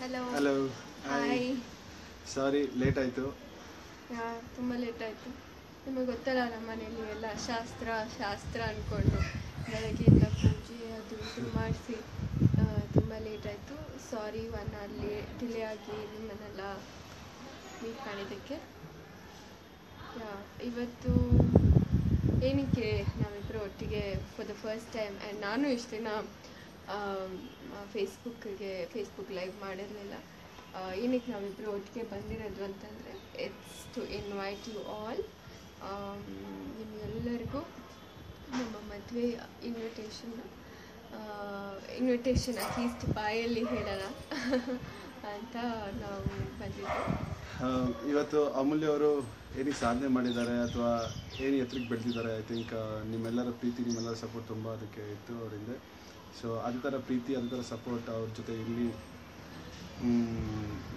Hello hello hi. Sorry late ಆಯಿತು. ತುಂಬ late ಆಯಿತು. ನಿಮಗೆ ಗೊತ್ತಲ್ಲ ನಮ್ಮ ಮನೇಲಿ ಎಲ್ಲ ಶಾಸ್ತ್ರ ಅಂದ್ಕೊಂಡು ಬೆಳಗ್ಗೆಯಿಂದ ಪೂಜೆ ಅದು ಇದು ಮಾಡಿಸಿ ತುಂಬ ಲೇಟ್ ಆಯಿತು. ಸಾರಿ 1 hour ಡಿಲೇ ಆಗಿ ನಿಮ್ಮನ್ನೆಲ್ಲ ಮೀಟ್ ಮಾಡಿದ್ದಕ್ಕೆ. ಇವತ್ತು ಏನಕ್ಕೆ ನಾವಿಬ್ಬರು ಒಟ್ಟಿಗೆ for the first time and ನಾನು ಇಷ್ಟು ದಿನ ಫೇಸ್ಬುಕ್ ಲೈವ್ ಮಾಡಿರಲಿಲ್ಲ. ಏನಕ್ಕೆ ನಾವಿಬ್ಬರು ಒಟ್ಟಿಗೆ ಬಂದಿರೋದು ಅಂತಂದರೆ it's to invite you all. ನಿಮ್ಗೆಲ್ಲರಿಗೂ ನಮ್ಮ ಮದುವೆ ಇನ್ವಿಟೇಷನ್ ಅಟ್ಲೀಸ್ಟ್ ಬಾಯಲ್ಲಿ ಹೇಳೋಣ ಅಂತ ನಾವು ಬಂದಿದ್ದು. ಇವತ್ತು ಅಮೂಲ್ಯ ಅವರು ಏನಕ್ಕೆ ಸಾಧನೆ ಮಾಡಿದ್ದಾರೆ ಅಥವಾ ಏನು ಎತ್ತರಕ್ಕೆ ಬೆಳೆದಿದ್ದಾರೆ, ಐ ಥಿಂಕ್ ನಿಮ್ಮೆಲ್ಲರ ಪ್ರೀತಿ ನಿಮ್ಮೆಲ್ಲರ ಸಪೋರ್ಟ್ ತುಂಬ ಅದಕ್ಕೆ ಇತ್ತು ಅವರಿಂದ. ಸೊ ಅದೇ ಥರ ಪ್ರೀತಿ ಅದೇ ಥರ ಸಪೋರ್ಟ್ ಅವ್ರ ಜೊತೆ ಇಲ್ಲಿ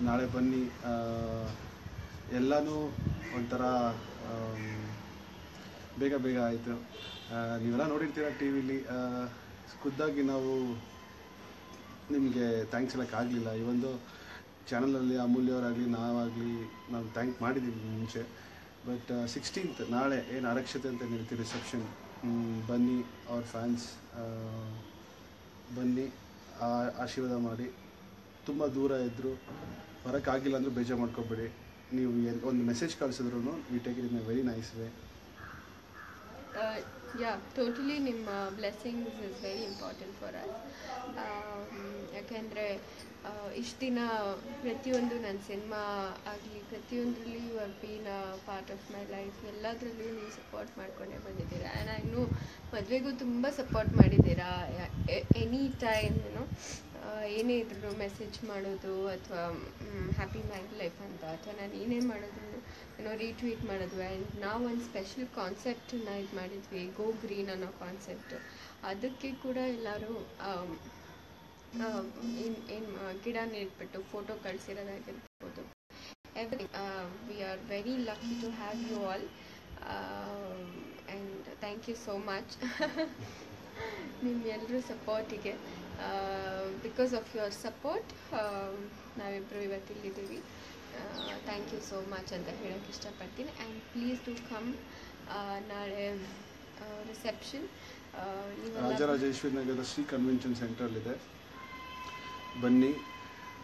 ನಾಳೆ ಬನ್ನಿ. ಎಲ್ಲನೂ ಒಂಥರ ಬೇಗ ಆಯಿತು. ನೀವೆಲ್ಲ ನೋಡಿರ್ತೀರ ಟಿ ವಿಲಿ. ಖುದ್ದಾಗಿ ನಾವು ನಿಮಗೆ ಥ್ಯಾಂಕ್ಸ್ ಹೇಳೋಕ್ಕಾಗಲಿಲ್ಲ. ಈ ಒಂದು ಚಾನಲಲ್ಲಿ ಅಮೂಲ್ಯವರಾಗಲಿ ನಾವಾಗಲಿ ನಾವು ಥ್ಯಾಂಕ್ ಮಾಡಿದ್ದೀವಿ ಮುಂಚೆ. ಬಟ್ 16th ನಾಳೆ ಏನು ಅರಕ್ಷತೆ ಅಂತ ಹೇಳ್ತೀವಿ, ರಿಸೆಪ್ಷನ್. ಬನ್ನಿ, ಅವ್ರ ಫ್ಯಾನ್ಸ್ ಬನ್ನಿ, ಆಶೀರ್ವಾದ ಮಾಡಿ. ತುಂಬ ದೂರ ಇದ್ದರು ಬರೋಕ್ಕಾಗಿಲ್ಲ ಅಂದರೂ ಬೇಜಾರು ಮಾಡ್ಕೊಬೇಡಿ. ನೀವು ಒಂದು ಮೆಸೇಜ್ ಕಳಿಸಿದ್ರು we take it in a very nice way. Totally ನಿಮ್ಮ blessings is very important for us. ಯಾಕೆಂದರೆ ಇಷ್ಟು ದಿನ ಪ್ರತಿಯೊಂದು ನನ್ನ ಸಿನಿಮಾ ಆಗಲಿ ಪ್ರತಿಯೊಂದರಲ್ಲಿ you have been a part of my life. ಎಲ್ಲದರಲ್ಲೂ ನೀವು ಸಪೋರ್ಟ್ ಮಾಡ್ಕೊಂಡೇ ಬಂದಿದ್ದೀರಾ. ಆ್ಯಂಡ್ ಐ ನೋ ಮದುವೆಗೂ ತುಂಬ ಸಪೋರ್ಟ್ ಮಾಡಿದ್ದೀರಾ. ಎನಿ ಟೈಮ್ ಏನೇ ಇದ್ರೂ ಮೆಸೇಜ್ ಮಾಡೋದು ಅಥವಾ ಹ್ಯಾಪಿ ಮ್ಯಾರಿಡ್ ಲೈಫ್ ಅಂತ ಅಥವಾ ನಾನು ಏನೇ ಮಾಡಿದ್ರು ರೀಟ್ವೀಟ್ ಮಾಡೋದು. ಆ್ಯಂಡ್ ನಾವು ಒಂದು ಸ್ಪೆಷಲ್ ಕಾನ್ಸೆಪ್ಟನ್ನ ಇದು ಮಾಡಿದ್ವಿ, ಗೋ ಗ್ರೀನ್ ಅನ್ನೋ ಕಾನ್ಸೆಪ್ಟ್. ಅದಕ್ಕೆ ಕೂಡ ಎಲ್ಲರೂ ಗಿಡ ನೆಟ್ಬಿಟ್ಟು ಫೋಟೋ ಕಳಿಸಿರೋದಾಗಿರ್ಬೋದು. We are very lucky to have you all and thank you so much ನಿಮ್ಮೆಲ್ಲರೂ ಸಪೋರ್ಟಿಗೆ. ಬಿಕಾಸ್ ಆಫ್ ಯುವರ್ ಸಪೋರ್ಟ್ ನಾವಿಬ್ಬರು ಇವತ್ತಿಲ್ಲಿದ್ದೀವಿ. ಥ್ಯಾಂಕ್ ಯು ಸೋ ಮಚ್ ಅಂತ ಹೇಳೋಕ್ಕೆ ಇಷ್ಟಪಡ್ತೀನಿ. And please to come. ನಾಳೆ ರಿಸೆಪ್ಷನ್ ರಾಜರಾಜೇಶ್ವರಿ ನಗರದ ಶ್ರೀ ಕನ್ವೆನ್ಷನ್ ಸೆಂಟ್ರಲ್ಲಿದೆ. ಬನ್ನಿ,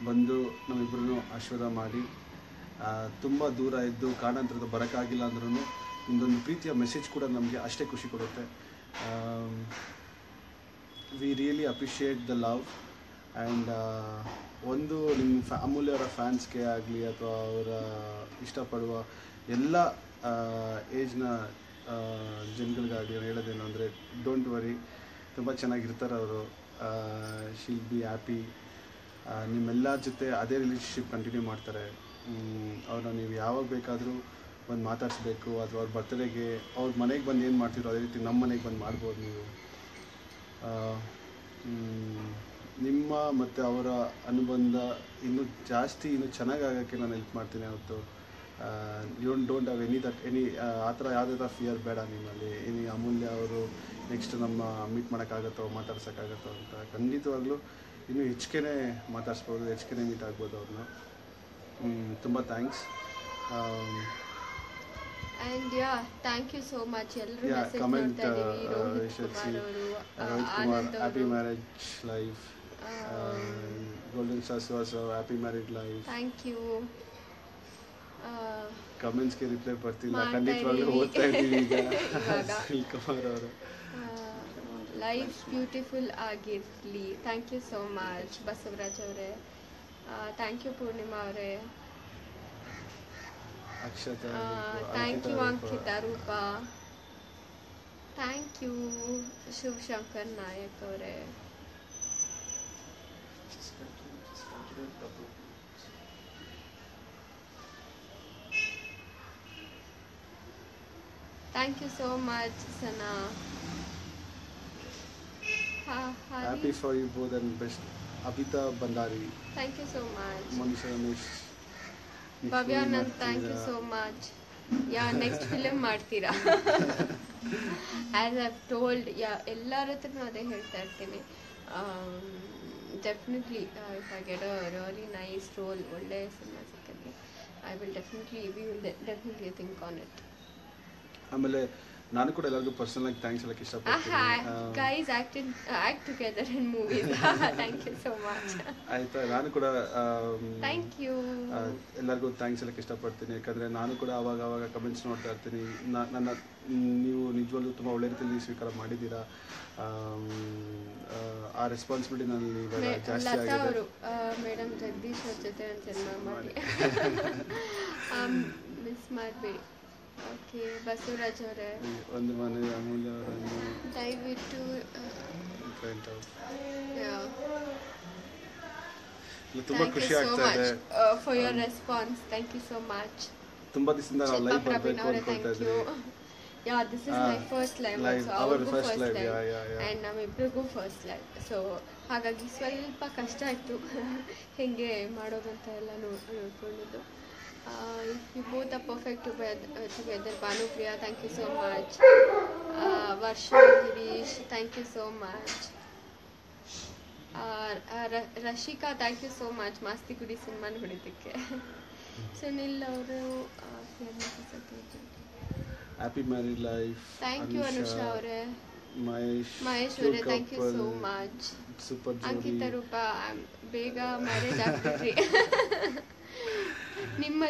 ಬಂದು ನಮ್ಮಿಬ್ಬರನ್ನು ಆಶೀರ್ವಾದ ಮಾಡಿ. ತುಂಬ ದೂರ ಇದ್ದು ಕಾರಣಾಂತರದ ಬರೋಕ್ಕಾಗಿಲ್ಲ ಅಂದ್ರೂ ನಿಮ್ಮದೊಂದು ಪ್ರೀತಿಯ ಮೆಸೇಜ್ ಕೂಡ ನಮಗೆ ಅಷ್ಟೇ ಖುಷಿ ಕೊಡುತ್ತೆ. We really appreciate the love. And ಒಂದು ನಿಮ್ಮ ಅಮೂಲ್ಯವರ ಫ್ಯಾನ್ಸ್ಗೆ ಆಗಲಿ ಅಥವಾ ಅವರ ಇಷ್ಟಪಡುವ ಎಲ್ಲ ಏಜ್ನ ಜನಗಳಿಗಾಗಲಿ ಹೇಳೋದೇನು ಅಂದರೆ, ಡೋಂಟ್ ವರಿ, ತುಂಬ ಚೆನ್ನಾಗಿರ್ತಾರೆ ಅವರು. Sheel be happy. ನಿಮ್ಮೆಲ್ಲರ ಜೊತೆ ಅದೇ ರಿಲೇಷನ್ಶಿಪ್ ಕಂಟಿನ್ಯೂ ಮಾಡ್ತಾರೆ. ಅವ್ರನ್ನ ನೀವು ಯಾವಾಗ ಬೇಕಾದರೂ ಬಂದು ಮಾತಾಡಿಸ್ಬೇಕು ಅಥವಾ ಅವ್ರ ಬರ್ತ್ಡೇಗೆ ಅವ್ರ ಮನೆಗೆ ಬಂದು ಏನು ಮಾಡ್ತಿರೋ ಅದೇ ರೀತಿ ನಮ್ಮ ಮನೆಗೆ ಬಂದು ಮಾಡ್ಬೋದು ನೀವು. ನಿಮ್ಮ ಮತ್ತು ಅವರ ಅನುಬಂಧ ಇನ್ನೂ ಚೆನ್ನಾಗಾಗೋಕ್ಕೆ ನಾನು ಹೆಲ್ಪ್ ಮಾಡ್ತೀನಿ. ಅವತ್ತು ಡೋಂಟ್ ಹ್ಯಾವ್ ಎನಿ ಆ ಥರ ಯಾವುದೇ ಥರ ಫಿಯರ್ ಬೇಡ ನಿಮ್ಮಲ್ಲಿ. ಅಮೂಲ್ಯ ಅವರು ನೆಕ್ಸ್ಟ್ ನಮ್ಮ ಮೀಟ್ ಮಾಡೋಕ್ಕಾಗತ್ತೋ ಮಾತಾಡ್ಸೋಕ್ಕಾಗತ್ತೋ ಅಂತ ಖಂಡಿತವಾಗ್ಲೂ ಇನ್ನೂ ಹೆಚ್ಚಿಗೆ ಮಾತಾಡಿಸ್ಬೋದು, ಹೆಚ್ಚಿಗೆ ಮೀಟ್ ಆಗ್ಬೋದು ಅವ್ರನ್ನ. ತುಂಬ thanks. And thank you so much. ಎಲ್ಲರೂ comment Kumar happy marriage life, golden stars happy married life. Thank you. ಕಮೆಂಟ್ಸ್ಗೆ ರಿಪ್ಲೈ ಬರ್ತಿಲ್ಲ, ಖಂಡಿತವಾಗ್ಲೂ ಓದ್ತಾ ಇದ್ದೀವಿ ಈಗ. ಸುನಿಲ್ ಕುಮಾರ್ ಅವರು ಲೈಫ್ ಬ್ಯೂಟಿಫುಲ್ ಆಗಿರಲಿ. Thank you so much Basavaraj ಅವರೇ. ಥ್ಯಾಂಕ್ ಯು ಪೂರ್ಣಿಮಾ ಅವರೇ. ಅಕ್ಷತಾ, ಥ್ಯಾಂಕ್ ಯು ಅಂಕಿತಾ ರೂಪ. ಥ್ಯಾಂಕ್ ಯು ಶಿವಶಂಕರ್ ನಾಯಕ್ ಅವರೇ. Thank you so much Sana. Happy for you both and best. Abitha Bhandari, thank you so much. Manisha Ramesh, Bhavyanand, thank you so much. Next film ಮಾಡ್ತೀರಾ? As I've told ಎಲ್ಲರ ಹತ್ರನೂ ಅದೇ ಹೇಳ್ತಾ ಇರ್ತೀನಿ. Definitely if I get a really nice role, ಒಳ್ಳೆ cinema ಸಿಕ್ಕಲ್ಲಿ, I will definitely think on it. ಆಮೇಲೆ ನಾನು ಕೂಡ ಎಲ್ಲರಿಗೂ ಪರ್ಸನಲ್ ಆಗಿ ಥ್ಯಾಂಕ್ಸ್ ಹೇಳಕ್ಕೆ ಇಷ್ಟಪಡ್ತೀನಿ. Guys act together in movies. Thank you so much. ಆಯ್ತಾ, ನಾನು ಕೂಡ ಥ್ಯಾಂಕ್ ಯು ಎಲ್ಲರಿಗೂ ಥ್ಯಾಂಕ್ಸ್ ಹೇಳಕ್ಕೆ ಇಷ್ಟಪಡ್ತೀನಿ. ಯಾಕಂದರೆ ನಾನು ಕೂಡ ಅವಾಗ ಕಮೆಂಟ್ಸ್ ನೋಡ್ತಾ ಇರ್ತೀನಿ. ನನ್ನ ನೀವು ನಿಜವಾಗ್ಲೂ ತುಂಬ ಒಳ್ಳೆ ರೀತಿಯಲ್ಲಿ ಸ್ವೀಕಾರ ಮಾಡಿದ್ದೀರಾ. ಆ ರೆಸ್ಪಾನ್ಸಿಬಿಲಿಟಿ ನನಗೆ ಇವಾಗ ಜಾಸ್ತಿ ಲತಾ ಆಗಿದೆ. ಅವರು ಮೇಡಮ್ ಜಗದೀಶ್ ಅವ್ರ ಜೊತೆ ಒಂದು ಸಿನಿಮಾ ಮಾಡಿ ಮಿಸ್ ಮಾಡಬೇಡಿ. ಓಕೆ, ಬಸವರಾಜ್ ಅವರೇ, ಒಂದು ಮನೆ, ಅಮೂಲ್ಯ ಅವರನ್ನು ದಯವಿಟ್ಟು ತುಂಬ ಖುಷಿ ಆಗ್ತಾ ಇದೆ for your response. Thank you so much. ತುಂಬ ದಿವಸದಿಂದ ನಾವು ಲೈವ್ ಬರಬೇಕು ಅನ್ಕೊಳ್ತಾ ಇದ್ವಿ. Yeah, this is my first live also. our first first live, live. yeah. And ನಮ್ಮಿಬ್ರಿಗೂ ಫಸ್ಟ್ ಲೈವ್. ಸೊ ಹಾಗಾಗಿ ಸ್ವಲ್ಪ ಕಷ್ಟ ಆಯಿತು ಹೇಗೆ ಮಾಡೋದು ಅಂತ ಎಲ್ಲ ನೋಡ್ಕೊಂಡಿದ್ದು. You both are perfect together. Bhanupriya, thank you so much. Varsha, Girish, thank you so much. Rashika, thank you so much Masti Gudi cinema ನೋಡಿದ್ದಕ್ಕೆ. ಸುನಿಲ್ ಅವರು happy married life. Thank you Anusha ಅವರೇ. ಮಹೇಶ್ ಅವರೇ, thank you so much. Super ಜೋಡಿ. ಅಂಕಿತಾ ರೂಪ, ಬೇಗ ಮ್ಯಾರೇಜ್ ಆಗ್ಬಿಟ್ರಿ. ನಿಮ್ಮ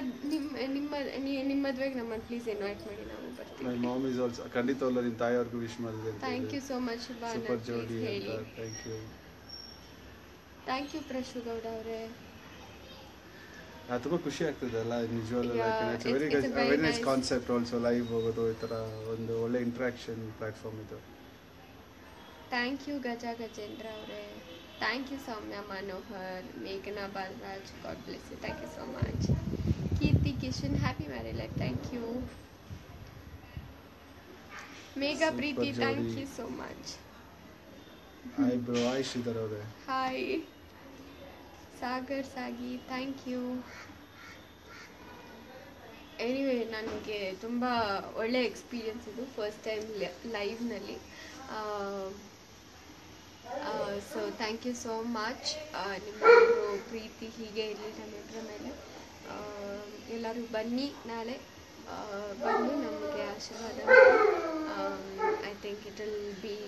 ಮದುವೆಗೆ ನಮ್ಮನ್ನು ಪ್ಲೀಸ್ ಇನ್ವೈಟ್ ಮಾಡಿ, ನಾವು ಬರ್ತೀವಿ. ಮೈ ಮಾಮ್ ಇಸ್ ಆಲ್ಸೋ, ಖಂಡಿತವಲ್ಲ ನಿಮ್ಮ ತಾಯಿಯವ್ರಿಗೂ ವಿಶ್ ಮಾಡಿದೆ. Thank you so much Shubha. Super ಜೋಡಿ ಅಂತ. ಥ್ಯಾಂಕ್ ಯು ಪ್ರಶು ಗೌಡ ಅವರೇ. ತುಂಬ ಖುಷಿ ಆಗ್ತದೆ ಅಲ್ಲ ನಿಜವಾಗ್ಲೂ. it's a very nice concept also, live ಹೋಗೋದು, ಈ ಥರ ಒಂದು ಒಳ್ಳೆ ಇಂಟ್ರಾಕ್ಷನ್ ಪ್ಲಾಟ್ಫಾರ್ಮ್ ಇದು. ಥ್ಯಾಂಕ್ ಯು ಗಜೇಂದ್ರ ಅವರೇ. ಥ್ಯಾಂಕ್ ಯು ಸೌಮ್ಯ ಮನೋಹರ್, ಮೇಘನಾ Balaraj, God bless you. Thank you so much. Keerthi Kishan, happy marriage life. Thank you. Megha Preethi, thank you so much. Hi bro. Hi Sridhar ಅವರೇ. Hi Sagar ಸಾಗಿ, ಥ್ಯಾಂಕ್ ಯು. ಎನಿವೇ, ನನಗೆ ತುಂಬ ಒಳ್ಳೆ ಎಕ್ಸ್ಪೀರಿಯನ್ಸ್ ಇದು, ಫಸ್ಟ್ ಟೈಮ್ ಲೈವ್ನಲ್ಲಿ. So thank you so much. ನಿಮ್ಮೆಲ್ಲರೂ ಪ್ರೀತಿ ಹೀಗೆ ಇರಲಿ ನಮ್ಮಿಬ್ಬರ ಮೇಲೆ. ಎಲ್ಲರೂ ಬನ್ನಿ, ನಾಳೆ ಬಂದು ನಮಗೆ ಆಶೀರ್ವಾದ ಮಾಡಿ. I think it will be,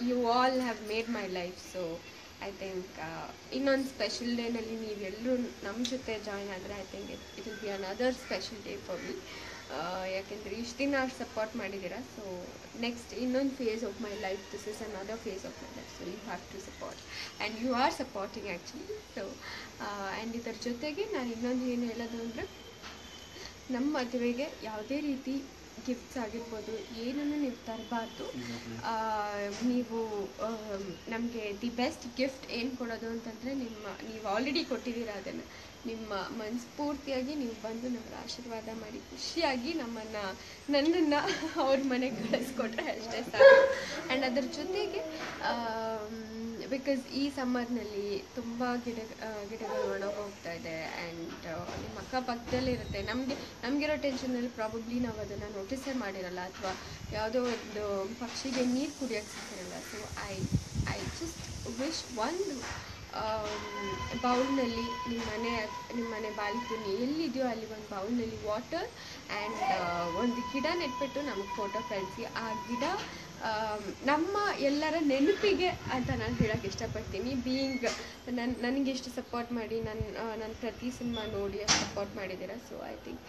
you all have made my life. So I think ಇನ್ನೊಂದು ಸ್ಪೆಷಲ್ ಡೇನಲ್ಲಿ ನೀವೆಲ್ಲರೂ ನಮ್ಮ ಜೊತೆ ಜಾಯ್ನ್ ಆದರೆ I think it will be another special day for me. ಯಾಕೆಂದರೆ ಇಷ್ಟು ದಿನ ಅವ್ರು ಸಪೋರ್ಟ್ ಮಾಡಿದ್ದೀರಾ. ಸೊ ನೆಕ್ಸ್ಟ್ ಇನ್ನೊಂದು face of my life, this is another face of my life. So you have to support and you are supporting actually. So and ಇದರ ಜೊತೆಗೆ ನಾನು ಇನ್ನೊಂದು ಏನು ಹೇಳೋದು ಅಂದರೆ, ನಮ್ಮ ಮದುವೆಗೆ ಯಾವುದೇ ರೀತಿ ಗಿಫ್ಟ್ಸ್ ಆಗಿರ್ಬೋದು ಏನನ್ನು ನೀವು ತರಬಾರ್ದು. ನೀವು ನಮಗೆ ದಿ ಬೆಸ್ಟ್ ಗಿಫ್ಟ್ ಏನು ಕೊಡೋದು ಅಂತಂದರೆ, ನೀವು ಆಲ್ರೆಡಿ ಕೊಟ್ಟಿದ್ದೀರಾ ಅದನ್ನು, ನಿಮ್ಮ ಮನಸ್ಫೂರ್ತಿಯಾಗಿ ನೀವು ಬಂದು ನಮಗೆ ಆಶೀರ್ವಾದ ಮಾಡಿ ಖುಷಿಯಾಗಿ ನನ್ನನ್ನು ಅವ್ರ ಮನೆಗೆ ಕಳಿಸ್ಕೊಟ್ರೆ ಅಷ್ಟೇ ಸಾಕು. ಆ್ಯಂಡ್ ಅದರ ಜೊತೆಗೆ ಬಿಕಾಸ್ ಈ ಸಮ್ಮರ್ನಲ್ಲಿ ತುಂಬ ಗಿಡಗಳು ಒಣಗೋಗ್ತಾ ಇದೆ. ಆ್ಯಂಡ್ ನಿಮ್ಮ ಅಕ್ಕಪಕ್ಕದಲ್ಲಿರುತ್ತೆ. ನಮಗಿರೋ ಟೆನ್ಷನಲ್ಲಿ ಪ್ರಾಬಬ್ಲಿ ನಾವು ಅದನ್ನು ನೋಟಿಸೇ ಮಾಡಿರಲ್ಲ, ಅಥವಾ ಯಾವುದೋ ಒಂದು ಪಕ್ಷಿಗೆ ನೀರು ಕುಡಿಯೋಕ್ಕೆ ಸಿಕ್ಕಿರಲ್ಲ. ಸೊ ಐ ಜಸ್ಟ್ ವಿಶ್ ಒಂದು ಬೌಲ್ನಲ್ಲಿ ನಿಮ್ಮ ಮನೆ ಬಾಲ್ಕನಿ ಎಲ್ಲಿದೆಯೋ ಅಲ್ಲಿ ಒಂದು ಬೌಲ್ನಲ್ಲಿ ವಾಟರ್ ಆ್ಯಂಡ್ ಒಂದು ಗಿಡ ನೆಟ್ಬಿಟ್ಟು ನಮಗೆ ಫೋಟೋ ಕಳಿಸಿ. ಆ ಗಿಡ ನಮ್ಮ ಎಲ್ಲರ ನೆನಪಿಗೆ ಅಂತ ನಾನು ಹೇಳೋಕ್ಕೆ ಇಷ್ಟಪಡ್ತೀನಿ. ಬೀಯಿಂಗ್ ನನಗೆ ಎಷ್ಟು ಸಪೋರ್ಟ್ ಮಾಡಿ ನನ್ನ ಪ್ರತಿ ಸಿನಿಮಾ ನೋಡಿ ಸಪೋರ್ಟ್ ಮಾಡಿದ್ದೀರಾ. ಸೊ ಐ ಥಿಂಕ್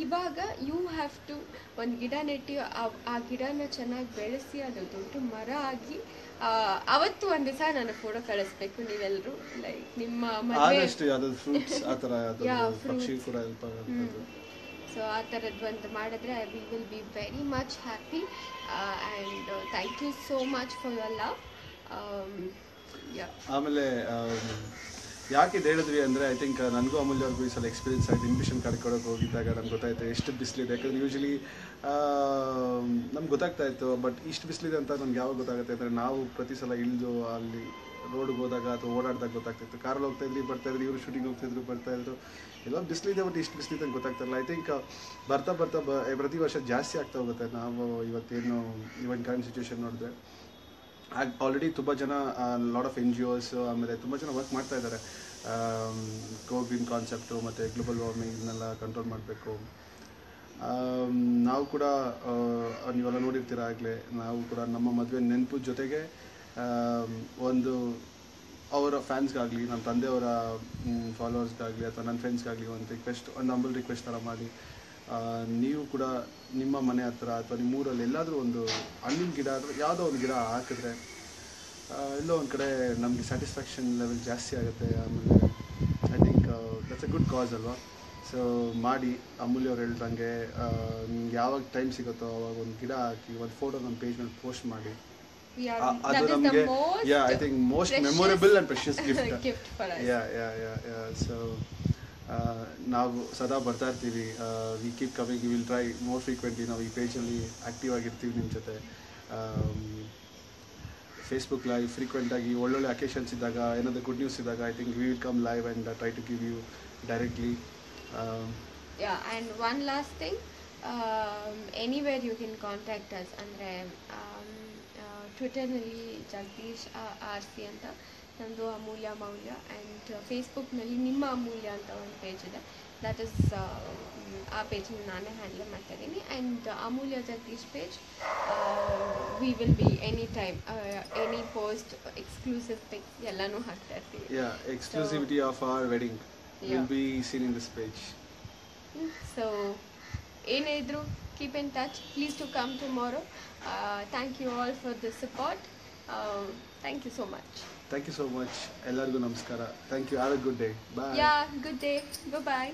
ಇವಾಗ ಯು ಹ್ಯಾವ್ ಟು ಒಂದು ಗಿಡ ನೆಟ್ಟು ಆ ಗಿಡನ ಚೆನ್ನಾಗಿ ಬೆಳೆಸಿ ಅದು ದೊಡ್ಡ ಮರ ಆಗಿ ಅವತ್ತು ಒಂದು ದಿವಸ ನಾನು ಫೋಟೋ ಕಳಿಸ್ಬೇಕು ನೀವೆಲ್ಲರೂ. ಲೈಕ್ ನಿಮ್ಮ ಸೊ ಆ ಥರದ್ದು ಒಂದು ಮಾಡಿದ್ರೆ we will be very much happy. And thank you so much for your love. ಆಮೇಲೆ ಯಾಕೆ ಇದು ಹೇಳಿದ್ವಿ ಅಂದರೆ, ಐ ಥಿಂಕ್ ನನಗೂ ಅಮೂಲ್ಯ ಅವ್ರಿಗೂ ಈ ಸಲ ಎಕ್ಸ್ಪೀರಿಯನ್ಸ್ ಆಯಿತು. ಇನ್ವಿಟೇಷನ್ ಕಾರ್ಡ್ ಕೊಡೋಕೆ ಹೋಗಿದ್ದಾಗ ನಮ್ಗೆ ಗೊತ್ತಾಯಿತು ಎಷ್ಟು ಬಿಸಿಲಿದೆ. ಯಾಕಂದರೆ ಯೂಶ್ವಲಿ ನಮ್ಗೆ ಗೊತ್ತಾಗ್ತಾ ಇತ್ತು, ಬಟ್ ಇಷ್ಟು ಬಿಸಿಲಿದೆ ಅಂತ ನಮ್ಗೆ ಯಾವಾಗ ಗೊತ್ತಾಗುತ್ತೆ ಅಂದರೆ ನಾವು ಪ್ರತಿ ಸಲ ಇಳಿದು ಅಲ್ಲಿ ರೋಡ್ಗೆ ಹೋದಾಗ ಅಥವಾ ಓಡಾಡಿದಾಗ ಗೊತ್ತಾಗ್ತಿತ್ತು. ಕಾರಲ್ಲಿ ಹೋಗ್ತಾಯಿದ್ರಿ ಬರ್ತಾಯಿದ್ರು, ಇವರು ಶೂಟಿಂಗ್ ಹೋಗ್ತಾಯಿದ್ರು ಬರ್ತಾಯಿದ್ರು. ಎಲ್ಲ ಬಿಸಿಲಿದೆ ಬಟ್ ಇಷ್ಟು ಬಿಸಿಲಿದೆ ಅಂತ ಗೊತ್ತಾಗ್ತಾರಲ್ಲ. ಐ ಥಿಂಕ್ ಬರ್ತಾ ಬರ್ತಾ ಪ್ರತಿ ವರ್ಷ ಜಾಸ್ತಿ ಆಗ್ತಾ ಹೋಗುತ್ತೆ. ನಾವು ಇವತ್ತೇನು ಇವನ್ ಕರೆಂಟ್ ಸಿಚುವೇಶನ್ ನೋಡಿದ್ರೆ ಆಲ್ರೆಡಿ ತುಂಬ ಜನ ಲಾಟ್ ಆಫ್ NGOs ಆಮೇಲೆ ತುಂಬ ಜನ ವರ್ಕ್ ಮಾಡ್ತಾ ಇದ್ದಾರೆ. ಗೋ ಗ್ರೀನ್ ಕಾನ್ಸೆಪ್ಟು ಮತ್ತು ಗ್ಲೋಬಲ್ ವಾರ್ಮಿಂಗ್ ಇದನ್ನೆಲ್ಲ ಕಂಟ್ರೋಲ್ ಮಾಡಬೇಕು. ನಾವು ಕೂಡ ನೀವೆಲ್ಲ ನೋಡಿರ್ತೀರ ಆಗಲೇ, ನಾವು ಕೂಡ ನಮ್ಮ ಮದುವೆ ನೆನಪು ಜೊತೆಗೆ ಒಂದು ಅವರ ಫ್ಯಾನ್ಸ್ಗಾಗಲಿ, ನಮ್ಮ ತಂದೆಯವರ ಫಾಲೋವರ್ಸ್ಗಾಗಲಿ ಅಥವಾ ನನ್ನ ಫ್ರೆಂಡ್ಸ್ಗಾಗಲಿ ಒಂದು ರಿಕ್ವೆಸ್ಟ್, ಒಂದು ಹಂಬಲ್ ರಿಕ್ವೆಸ್ಟ್ ಥರ ಮಾಡಿ, ನೀವು ಕೂಡ ನಿಮ್ಮ ಮನೆ ಹತ್ರ ಅಥವಾ ನಿಮ್ಮೂರಲ್ಲಿ ಎಲ್ಲಾದರೂ ಒಂದು ಹಣ್ಣಿನ ಗಿಡ ಯಾವುದೋ ಒಂದು ಗಿಡ ಹಾಕಿದ್ರೆ ಎಲ್ಲೋ ಒಂದು ಕಡೆ ನಮಗೆ ಸ್ಯಾಟಿಸ್ಫ್ಯಾಕ್ಷನ್ ಲೆವೆಲ್ ಜಾಸ್ತಿ ಆಗುತ್ತೆ. ಆಮೇಲೆ I think that's a good ಕಾಸ್ ಅಲ್ವಾ. ಸೊ ಮಾಡಿ, ಅಮೂಲ್ಯ ಅವ್ರು ಹೇಳ್ದಂಗೆ ನಿಮ್ಗೆ ಯಾವಾಗ ಟೈಮ್ ಸಿಗುತ್ತೋ ಅವಾಗ ಒಂದು ಗಿಡ ಹಾಕಿ ಒಂದು ಫೋಟೋ ನಮ್ಮ ಪೇಜ್ ಮೇಲೆ ಪೋಸ್ಟ್ ಮಾಡಿ. ಅದು ನಮಗೆ I think most memorable and precious gift. So ನಾವು ಸದಾ ಬರ್ತಾ ಇರ್ತೀವಿ. We keep coming, we will try more frequently. ನಾವು ಈ ಪೇಜಲ್ಲಿ ಆ್ಯಕ್ಟಿವ್ ಆಗಿರ್ತೀವಿ ನಿಮ್ಮ ಜೊತೆ. ಫೇಸ್ಬುಕ್ ಲೈವ್ ಫ್ರೀಕ್ವೆಂಟಾಗಿ ಒಳ್ಳೊಳ್ಳೆ ಅಕೇಶನ್ಸ್ ಇದ್ದಾಗ, ಏನಾದರೂ ಗುಡ್ ನ್ಯೂಸ್ ಇದ್ದಾಗ I think we will come live and try to give you directly. And one last thing, anywhere you can contact us. ಅಂದರೆ ಟ್ವಿಟರ್ನಲ್ಲಿ ಜಗದೀಶ್ RC ಅಂತ ನಮ್ಮದು ಅಮೂಲ್ಯ ಮೌಲ್ಯ, ಆ್ಯಂಡ್ ಫೇಸ್ಬುಕ್ನಲ್ಲಿ ನಿಮ್ಮ ಅಮೂಲ್ಯ ಅಂತ ಒಂದು ಪೇಜ್ ಇದೆ. ದಟ್ ಇಸ್ ಆ ಪೇಜನ್ನ ನಾನೇ ಹ್ಯಾಂಡಲ್ ಮಾಡ್ತಾ ಇದ್ದೀನಿ. And Amulya Jagadish page, we will be any time any post, exclusive pics ಎಲ್ಲನೂ ಹಾಕ್ತಾ ಇರ್ತೀವಿ. Exclusivity of our wedding will be seen in this page. So ಏನೇ ಇದ್ರೂ keep in touch. Please to come tomorrow. Thank you all for the support. Thank you so much. Thank you so much. ಎಲ್ಲರಿಗೂ ನಮಸ್ಕಾರ. Thank you. Have a good day. Bye. Yeah, good day. Bye bye.